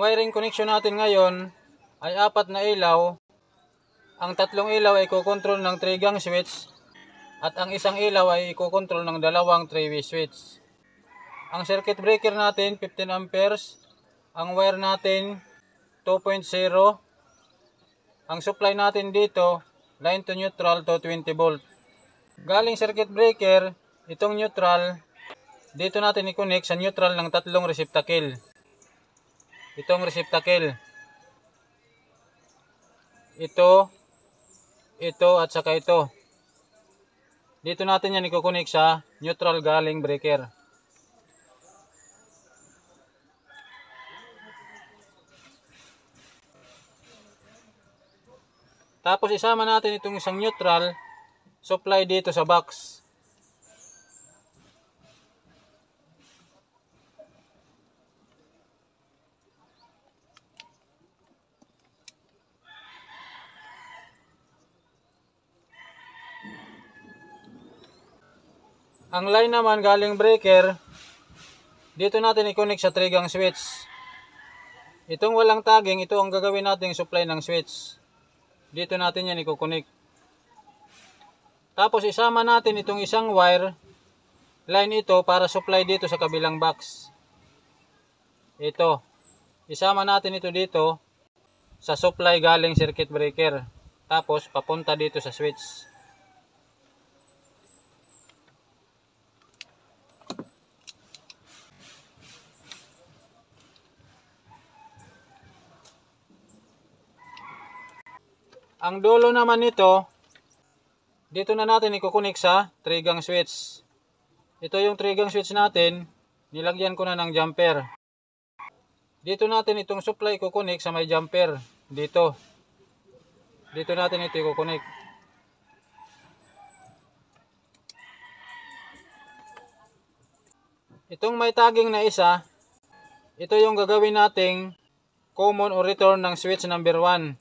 wiring connection natin ngayon ay 4 na ilaw. Ang 3 ilaw ay ikokontrol ng 3-gang switch at ang isang ilaw ay ikokontrol ng 2 3-way switch. Ang circuit breaker natin 15 amperes. Ang wire natin 2.0. Ang supply natin dito line to neutral to 20 volt. Galing circuit breaker, itong neutral, dito natin i-connect sa neutral ng 3 receptacle. Itong receptacle. Ito, at saka ito. Dito natin yan i-connect sa neutral galing breaker. Tapos isama natin itong isang neutral supply dito sa box. Ang line naman galing breaker, dito natin i-connect sa 3-gang switch. Itong walang tagging, ito ang gagawin natin supply ng switch. Dito natin yan i-connect. Tapos isama natin itong isang wire, line ito para supply dito sa kabilang box. Ito. Isama natin ito dito sa supply galing circuit breaker. Tapos papunta dito sa switch. Ang dulo naman nito, dito na natin i-connect sa 3-gang switch. Ito yung 3-gang switch natin, nilagyan ko na ng jumper. Dito natin itong supply i-connect sa may jumper. Dito. Dito natin ito i-connect. Itong may tagging na isa, ito yung gagawin nating common o return ng switch number 1.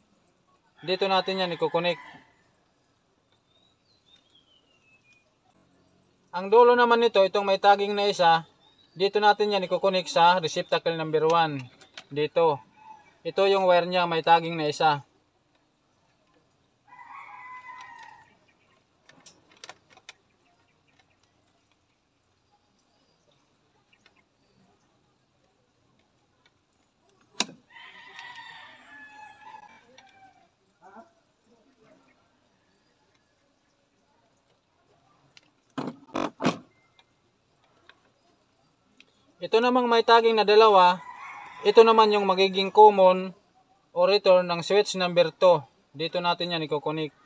Dito natin yan i-connect. Ang dulo naman nito, itong may tagging na isa, dito natin yan i-connect sa receptacle number 1. Dito. Ito yung wire niya, may tagging na isa. Ito namang may tagging na dalawa, ito naman yung magiging common o return ng switch number 2. Dito natin yan i-connect.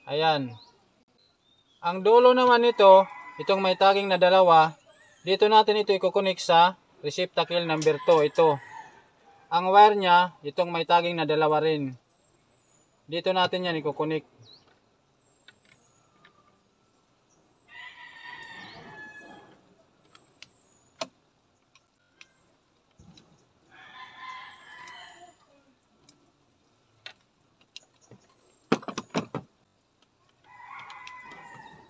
Ayan. Ang dulo naman nito, itong may tagging na dalawa, dito natin ito i-connect sa receptacle number 2. Ito. Ang wire niya, itong may tagging na dalawa rin. Dito natin yan i-connect.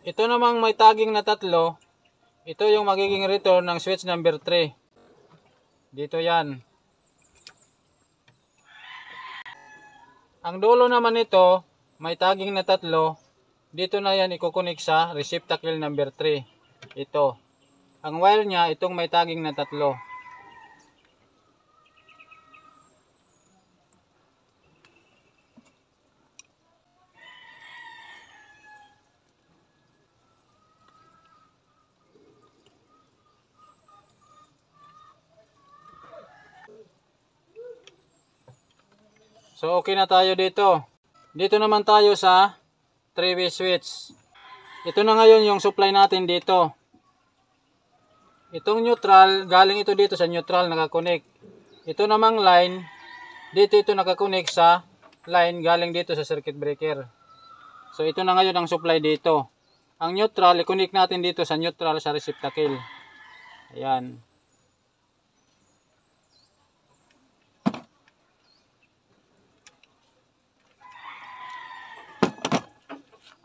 Ito namang may tagging na 3, ito yung magiging return ng switch number 3. Dito yan. Ang dulo naman nito, may tagging na 3, dito na yan i-connect sa receptacle number 3. Ito. Ang wire niya, itong may tagging na 3. So okay na tayo dito. Dito naman tayo sa 3-way switch. Ito na ngayon yung supply natin dito. Itong neutral, galing ito dito sa neutral nakakonect. Ito namang line, dito ito nakakonect sa line galing dito sa circuit breaker. So ito na ngayon ang supply dito. Ang neutral, i-connect natin dito sa neutral sa receptacle. Ayan.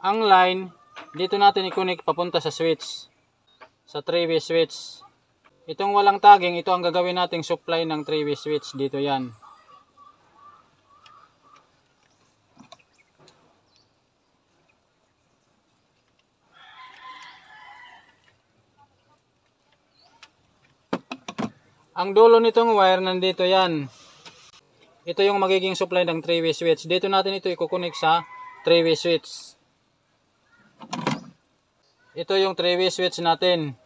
Ang line, dito natin i-connect papunta sa switch, sa 3-way switch. Itong walang tagging, ito ang gagawin nating supply ng 3-way switch. Dito yan. Ang dulo nitong wire nandito yan. Ito yung magiging supply ng 3-way switch. Dito natin ito i-connect sa 3-way switch. Ito yung 3-way switch natin.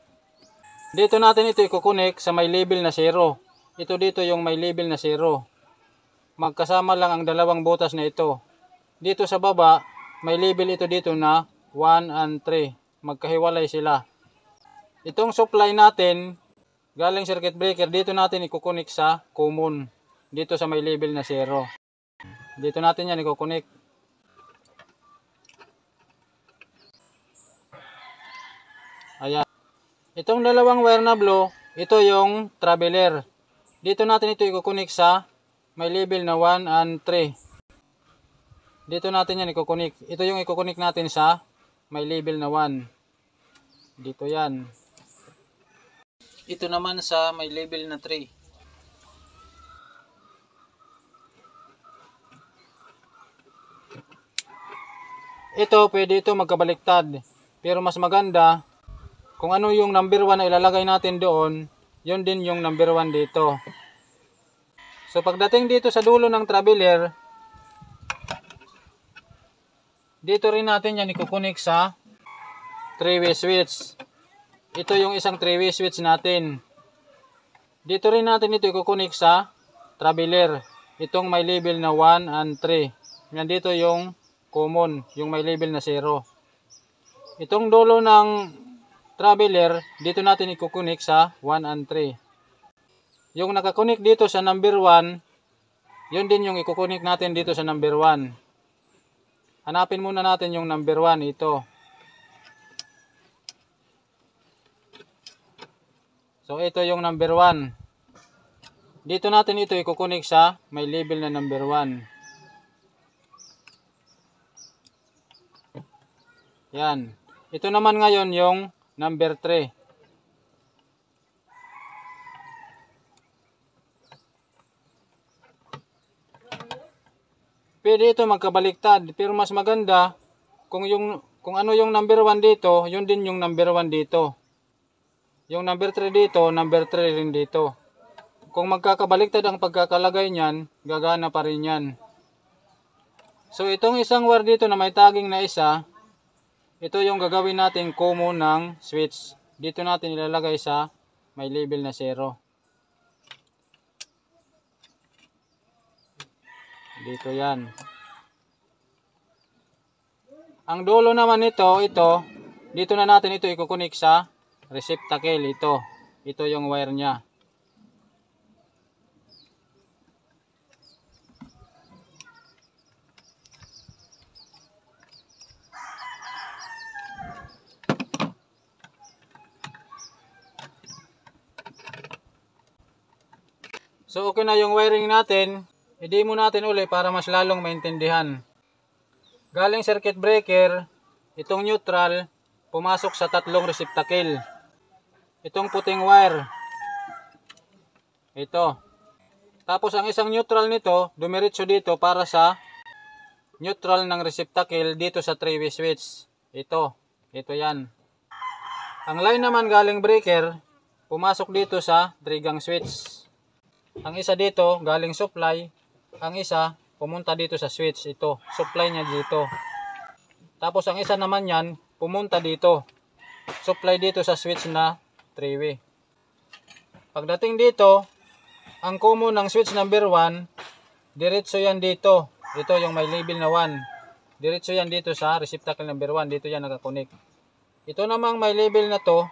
Dito natin ito i-connect sa may label na 0. Ito dito yung may label na 0. Magkasama lang ang dalawang butas na ito. Dito sa baba, may label ito dito na 1 and 3. Magkahiwalay sila. Itong supply natin, galing circuit breaker, dito natin i-connect sa common. Dito sa may label na 0. Dito natin yan i-connect. Ayan. Itong dalawang wire na blue, ito yung traveler. Dito natin ito i-connect sa may label na 1 and 3. Dito natin yan i-connect. Ito yung i-connect natin sa may label na 1. Dito yan. Ito naman sa may label na 3. Ito, pwede ito magkabaliktad. Pero mas maganda, kung ano yung number 1 na ilalagay natin doon, yun din yung number 1 dito. So pagdating dito sa dulo ng traveler, dito rin natin yan i-connect sa 3-way switch. Ito yung isang 3-way switch natin. Dito rin natin ito i-connect sa traveler. Itong may label na 1 and 3. Yan dito yung common, yung may label na 0. Itong dulo ng traveler, dito natin i-connect sa 1 and 3. Yung nakakonect dito sa number 1, yun din yung i-connect natin dito sa number 1. Hanapin muna natin yung number 1, ito. So ito yung number 1. Dito natin ito i-connect sa may label na number 1. Yan. Ito naman ngayon yung number 3. Pwede ito magkabaliktad, pero mas maganda kung ano yung number 1 dito, yun din yung number 1 dito. Yung number 3 dito, number 3 rin dito. Kung magkakabaliktad ang pagkakalagay niyan, gagana pa rin yan. So itong isang wire dito na may tagging na isa, ito yung gagawin natin common ng switch. Dito natin ilalagay sa may label na 0. Dito yan. Ang dulo naman nito, dito na natin ito i-connect sa receptacle. Ito yung wire niya. So okay na yung wiring natin. I-demo natin uli para mas lalong maintindihan. Galing circuit breaker, itong neutral, pumasok sa tatlong receptacle. Itong puting wire. Ito. Tapos ang isang neutral nito, dumiretso dito para sa neutral ng receptacle dito sa 3-way switch. Ito yan. Ang line naman galing breaker, pumasok dito sa 3-gang switch. Ang isa dito, galing supply. Ang isa, pumunta dito sa switch. Ito, supply niya dito. Tapos ang isa naman yan, pumunta dito. Supply dito sa switch na 3-way. Pagdating dito, ang common ng switch number 1, diretso yan dito. Ito yung may label na 1. Diretso yan dito sa receptacle number 1. Dito yan nakakonect. Ito namang may label na to,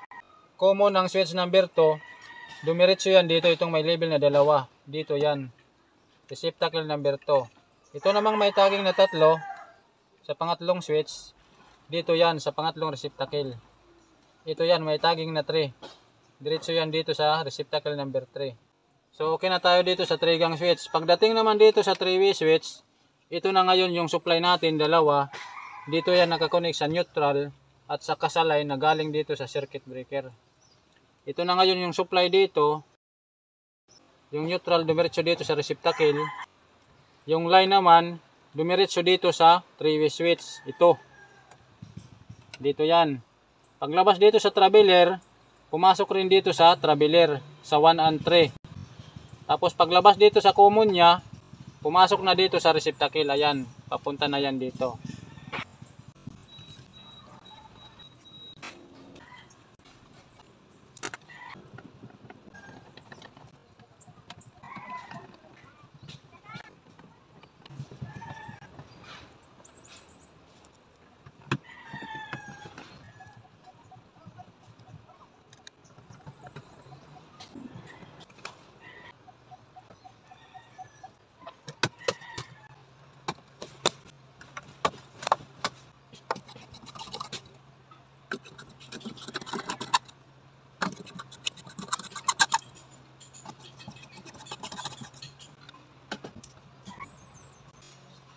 common ng switch number 2, dumiretso yan dito. Itong may label na 2. Dito yan. Receptacle number 2. Ito namang may tagging na 3 sa pangatlong switch. Dito yan sa pangatlong receptacle. Ito yan may tagging na 3. Diretso yan dito sa receptacle number 3. So okay na tayo dito sa 3-gang switch. Pagdating naman dito sa 3-way switch, ito na ngayon yung supply natin, 2. Dito yan nakakonect sa neutral. at sa kasalay na galing dito sa circuit breaker. Ito na ngayon yung supply dito. Yung neutral dumiretso dito sa receptacle. Yung line naman dumiretso dito sa 3-way switch. Ito. Dito yan. Paglabas dito sa traveler, pumasok rin dito sa traveler sa 1 and 3. Tapos paglabas dito sa common niya, pumasok na dito sa receptacle. Ayan, papunta na yan dito.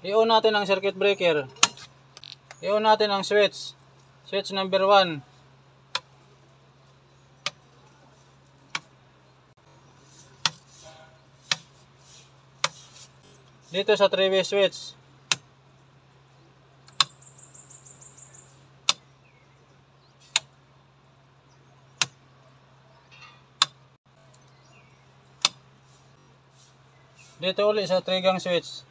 I-on natin ang circuit breaker. I-on natin ang switch. Switch number 1. Dito sa 3-way switch. Dito ulit sa 3-gang switch.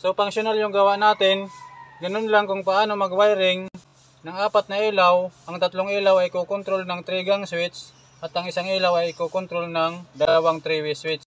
So, functional yung gawa natin. Ganun lang kung paano mag-wiring ng 4 na ilaw. Ang 3 ilaw ay kukontrol ng 3-gang switch at ang isang ilaw ay kukontrol ng 2 3-way switch.